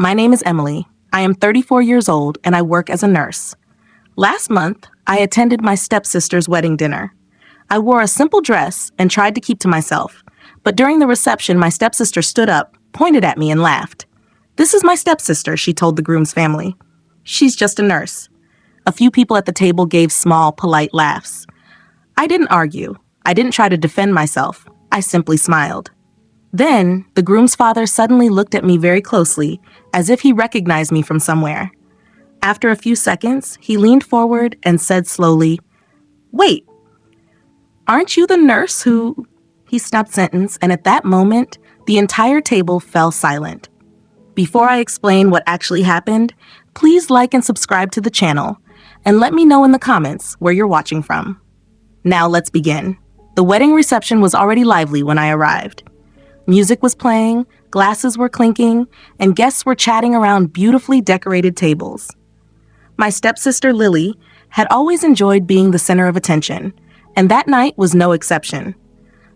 My name is Emily. I am 34 years old and I work as a nurse. Last month, I attended my stepsister's wedding dinner. I wore a simple dress and tried to keep to myself, but during the reception, my stepsister stood up, pointed at me, and laughed. "This is my stepsister," she told the groom's family. "She's just a nurse." A few people at the table gave small, polite laughs. I didn't argue. I didn't try to defend myself. I simply smiled. Then, the groom's father suddenly looked at me very closely, as if he recognized me from somewhere. After a few seconds, he leaned forward and said slowly, "Wait, aren't you the nurse who—" He stopped sentence, and at that moment, the entire table fell silent. Before I explain what actually happened, please like and subscribe to the channel, and let me know in the comments where you're watching from. Now let's begin. The wedding reception was already lively when I arrived. Music was playing, glasses were clinking, and guests were chatting around beautifully decorated tables. My stepsister Lily had always enjoyed being the center of attention, and that night was no exception.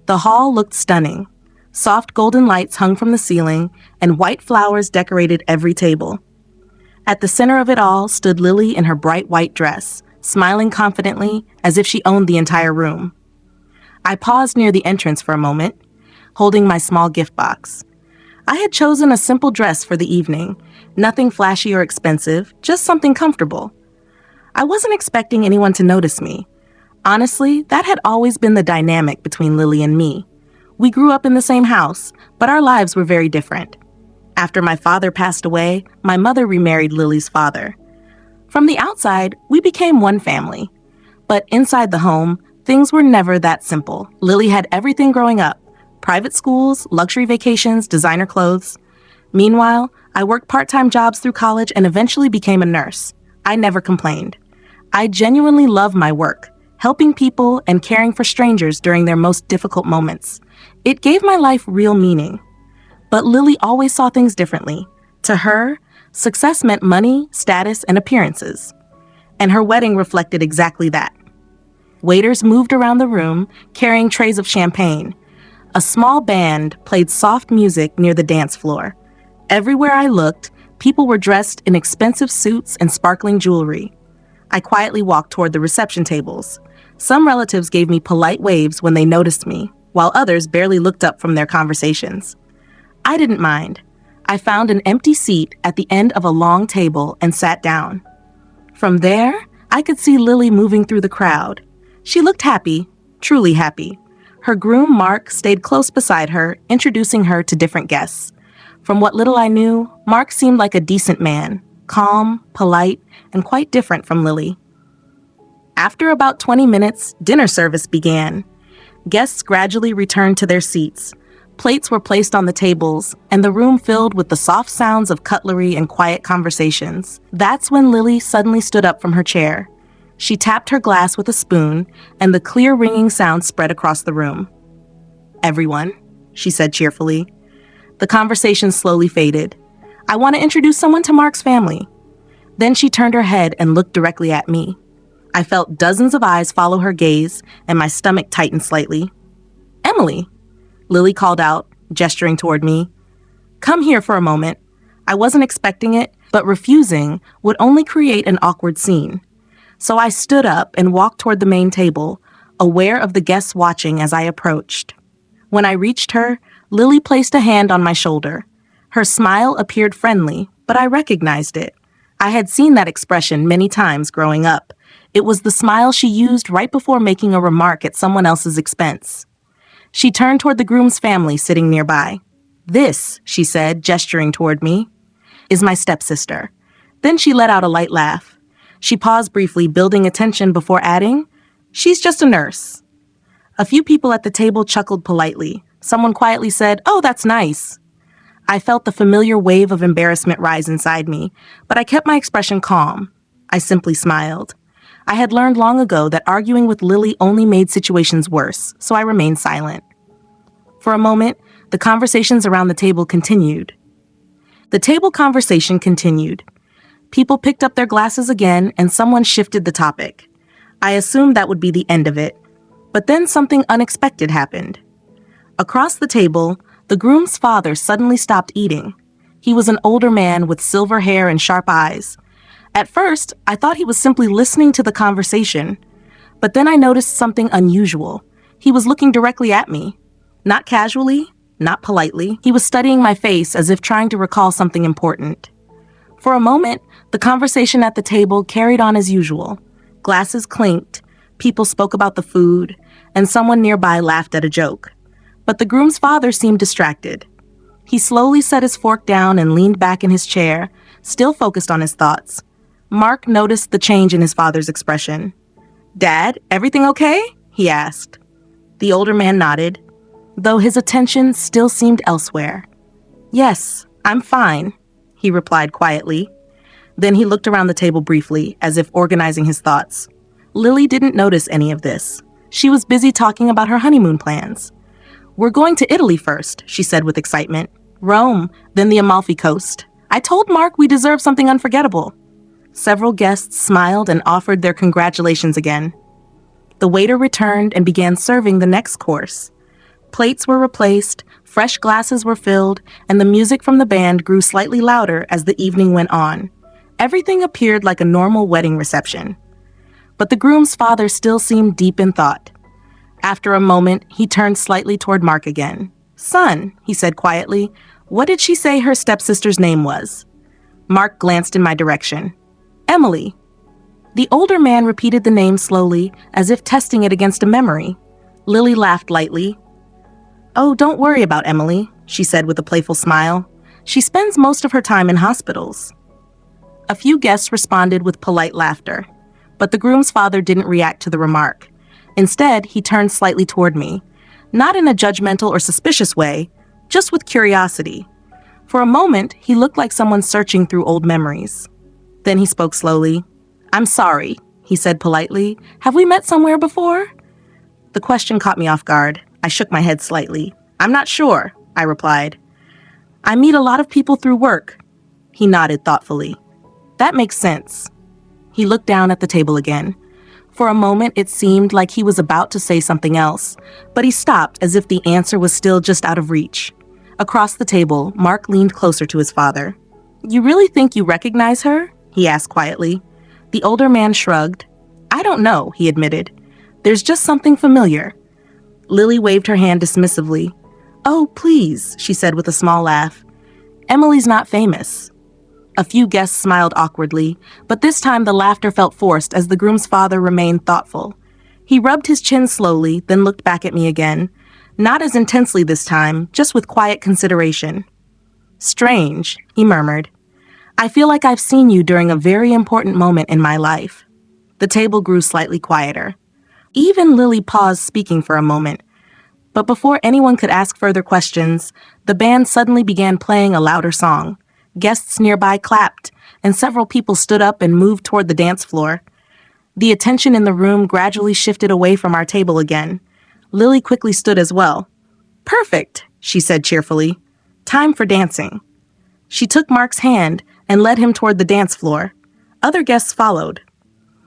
The hall looked stunning. Soft golden lights hung from the ceiling, and white flowers decorated every table. At the center of it all stood Lily in her bright white dress, smiling confidently as if she owned the entire room. I paused near the entrance for a moment, holding my small gift box. I had chosen a simple dress for the evening, nothing flashy or expensive, just something comfortable. I wasn't expecting anyone to notice me. Honestly, that had always been the dynamic between Lily and me. We grew up in the same house, but our lives were very different. After my father passed away, my mother remarried Lily's father. From the outside, we became one family. But inside the home, things were never that simple. Lily had everything growing up: private schools, luxury vacations, designer clothes. Meanwhile, I worked part-time jobs through college and eventually became a nurse. I never complained. I genuinely love my work, helping people and caring for strangers during their most difficult moments. It gave my life real meaning. But Lily always saw things differently. To her, success meant money, status, and appearances. And her wedding reflected exactly that. Waiters moved around the room, carrying trays of champagne. A small band played soft music near the dance floor. Everywhere I looked, people were dressed in expensive suits and sparkling jewelry. I quietly walked toward the reception tables. Some relatives gave me polite waves when they noticed me, while others barely looked up from their conversations. I didn't mind. I found an empty seat at the end of a long table and sat down. From there, I could see Lily moving through the crowd. She looked happy, truly happy. Her groom, Mark, stayed close beside her, introducing her to different guests. From what little I knew, Mark seemed like a decent man, calm, polite, and quite different from Lily. After about 20 minutes, dinner service began. Guests gradually returned to their seats. Plates were placed on the tables, and the room filled with the soft sounds of cutlery and quiet conversations. That's when Lily suddenly stood up from her chair. She tapped her glass with a spoon, and the clear ringing sound spread across the room. "Everyone," she said cheerfully. The conversation slowly faded. "I want to introduce someone to Mark's family." Then she turned her head and looked directly at me. I felt dozens of eyes follow her gaze, and my stomach tightened slightly. "Emily," Lily called out, gesturing toward me. "Come here for a moment." I wasn't expecting it, but refusing would only create an awkward scene. So I stood up and walked toward the main table, aware of the guests watching as I approached. When I reached her, Lily placed a hand on my shoulder. Her smile appeared friendly, but I recognized it. I had seen that expression many times growing up. It was the smile she used right before making a remark at someone else's expense. She turned toward the groom's family sitting nearby. "This," she said, gesturing toward me, "is my stepsister." Then she let out a light laugh. She paused briefly, building attention before adding, "She's just a nurse." A few people at the table chuckled politely. Someone quietly said, "Oh, that's nice." I felt the familiar wave of embarrassment rise inside me, but I kept my expression calm. I simply smiled. I had learned long ago that arguing with Lily only made situations worse, so I remained silent. For a moment, the conversations around the table continued. The table conversation continued. People picked up their glasses again, and someone shifted the topic. I assumed that would be the end of it. But then something unexpected happened. Across the table, the groom's father suddenly stopped eating. He was an older man with silver hair and sharp eyes. At first, I thought he was simply listening to the conversation, but then I noticed something unusual. He was looking directly at me. Not casually, not politely. He was studying my face as if trying to recall something important. For a moment, the conversation at the table carried on as usual. Glasses clinked, people spoke about the food, and someone nearby laughed at a joke. But the groom's father seemed distracted. He slowly set his fork down and leaned back in his chair, still focused on his thoughts. Mark noticed the change in his father's expression. "Dad, everything okay?" he asked. The older man nodded, though his attention still seemed elsewhere. "Yes, I'm fine," he replied quietly. Then he looked around the table briefly, as if organizing his thoughts. Lily didn't notice any of this. She was busy talking about her honeymoon plans. "We're going to Italy first," she said with excitement. "Rome, then the Amalfi Coast. I told Mark we deserve something unforgettable." Several guests smiled and offered their congratulations again. The waiter returned and began serving the next course. Plates were replaced, fresh glasses were filled, and the music from the band grew slightly louder as the evening went on. Everything appeared like a normal wedding reception. But the groom's father still seemed deep in thought. After a moment, he turned slightly toward Mark again. "Son," he said quietly, "what did she say her stepsister's name was?" Mark glanced in my direction. "Emily." The older man repeated the name slowly, as if testing it against a memory. Lily laughed lightly. "Oh, don't worry about Emily," she said with a playful smile. "She spends most of her time in hospitals." A few guests responded with polite laughter, but the groom's father didn't react to the remark. Instead, he turned slightly toward me, not in a judgmental or suspicious way, just with curiosity. For a moment, he looked like someone searching through old memories. Then he spoke slowly. "I'm sorry," he said politely. "Have we met somewhere before?" The question caught me off guard. I shook my head slightly. "I'm not sure," I replied. "I meet a lot of people through work." He nodded thoughtfully. "That makes sense." He looked down at the table again. For a moment, it seemed like he was about to say something else, but he stopped as if the answer was still just out of reach. Across the table, Mark leaned closer to his father. "You really think you recognize her?" he asked quietly. The older man shrugged. "I don't know," he admitted. "There's just something familiar." Lily waved her hand dismissively. "Oh, please," she said with a small laugh. "Emily's not famous." A few guests smiled awkwardly, but this time the laughter felt forced as the groom's father remained thoughtful. He rubbed his chin slowly, then looked back at me again. Not as intensely this time, just with quiet consideration. "Strange," he murmured. "I feel like I've seen you during a very important moment in my life." The table grew slightly quieter. Even Lily paused speaking for a moment. But before anyone could ask further questions, the band suddenly began playing a louder song. Guests nearby clapped, and several people stood up and moved toward the dance floor. The attention in the room gradually shifted away from our table again. Lily quickly stood as well. "Perfect," she said cheerfully. "Time for dancing." She took Mark's hand and led him toward the dance floor. Other guests followed.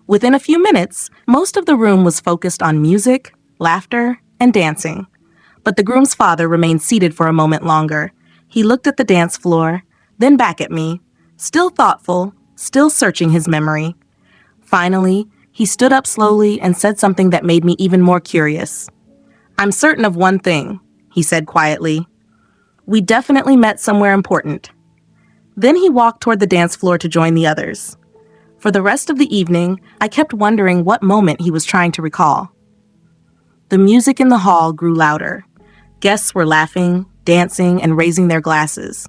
Within a few minutes, most of the room was focused on music, laughter, and dancing. But the groom's father remained seated for a moment longer. He looked at the dance floor, then back at me, still thoughtful, still searching his memory. Finally, he stood up slowly and said something that made me even more curious. "I'm certain of one thing," he said quietly. "We definitely met somewhere important." Then he walked toward the dance floor to join the others. For the rest of the evening, I kept wondering what moment he was trying to recall. The music in the hall grew louder. Guests were laughing, dancing, and raising their glasses.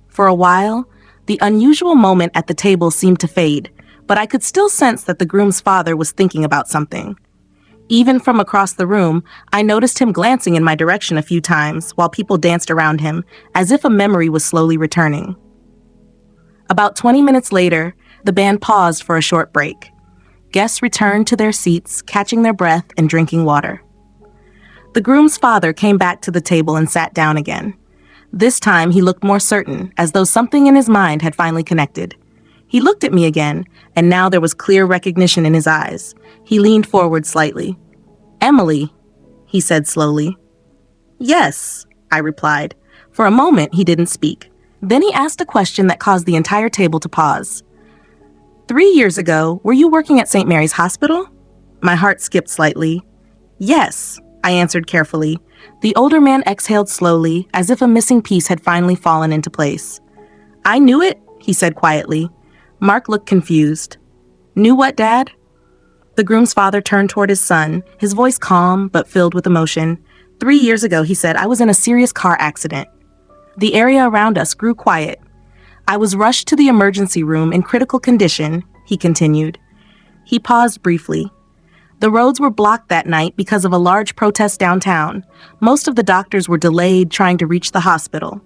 For a while, the unusual moment at the table seemed to fade, but I could still sense that the groom's father was thinking about something. Even from across the room, I noticed him glancing in my direction a few times while people danced around him, as if a memory was slowly returning. About 20 minutes later, the band paused for a short break. Guests returned to their seats, catching their breath and drinking water. The groom's father came back to the table and sat down again. This time he looked more certain, as though something in his mind had finally connected. He looked at me again, and now there was clear recognition in his eyes. He leaned forward slightly. "Emily," he said slowly. "Yes," I replied. For a moment he didn't speak. Then he asked a question that caused the entire table to pause. 3 years ago, were you working at St. Mary's Hospital? My heart skipped slightly. Yes, I answered carefully. The older man exhaled slowly, as if a missing piece had finally fallen into place. I knew it, he said quietly. Mark looked confused. Knew what, Dad? The groom's father turned toward his son, his voice calm but filled with emotion. 3 years ago, he said, I was in a serious car accident. The area around us grew quiet. I was rushed to the emergency room in critical condition, he continued. He paused briefly. The roads were blocked that night because of a large protest downtown. Most of the doctors were delayed trying to reach the hospital.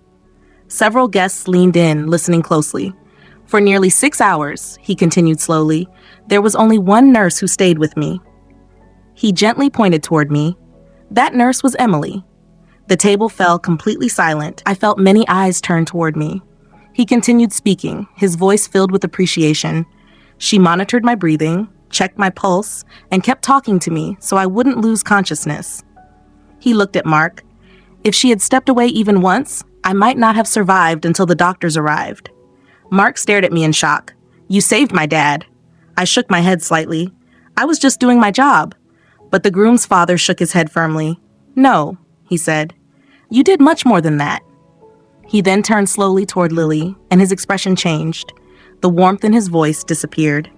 Several guests leaned in, listening closely. For nearly 6 hours, he continued slowly, there was only one nurse who stayed with me. He gently pointed toward me. That nurse was Emily. The table fell completely silent. I felt many eyes turn toward me. He continued speaking, his voice filled with appreciation. She monitored my breathing, checked my pulse, and kept talking to me so I wouldn't lose consciousness. He looked at Mark. If she had stepped away even once, I might not have survived until the doctors arrived. Mark stared at me in shock. You saved my dad. I shook my head slightly. I was just doing my job. But the groom's father shook his head firmly. No, he said. You did much more than that. He then turned slowly toward Lily, and his expression changed. The warmth in his voice disappeared.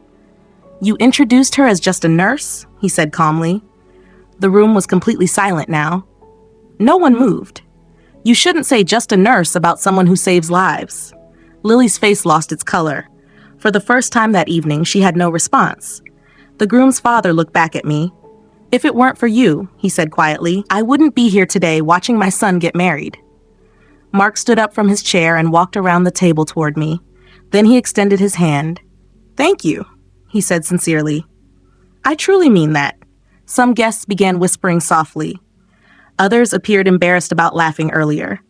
You introduced her as just a nurse, he said calmly. The room was completely silent now. No one moved. You shouldn't say just a nurse about someone who saves lives. Lily's face lost its color. For the first time that evening, she had no response. The groom's father looked back at me. If it weren't for you, he said quietly, I wouldn't be here today watching my son get married. Mark stood up from his chair and walked around the table toward me. Then he extended his hand. Thank you, he said sincerely. I truly mean that. Some guests began whispering softly. Others appeared embarrassed about laughing earlier.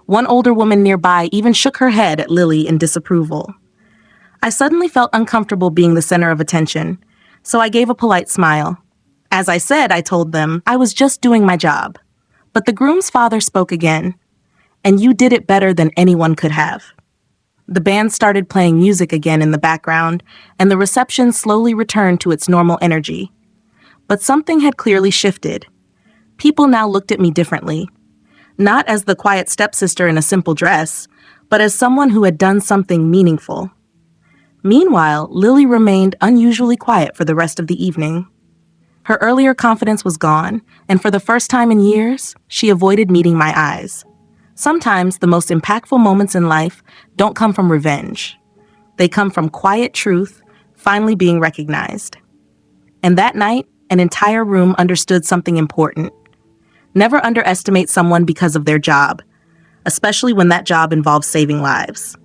One older woman nearby even shook her head at Lily in disapproval. I suddenly felt uncomfortable being the center of attention, so I gave a polite smile. As I said, I told them, I was just doing my job. But the groom's father spoke again. And you did it better than anyone could have. The band started playing music again in the background, and the reception slowly returned to its normal energy. But something had clearly shifted. People now looked at me differently. Not as the quiet stepsister in a simple dress, but as someone who had done something meaningful. Meanwhile, Lily remained unusually quiet for the rest of the evening. Her earlier confidence was gone, and for the first time in years, she avoided meeting my eyes. Sometimes the most impactful moments in life don't come from revenge. They come from quiet truth finally being recognized. And that night, an entire room understood something important. Never underestimate someone because of their job, especially when that job involves saving lives.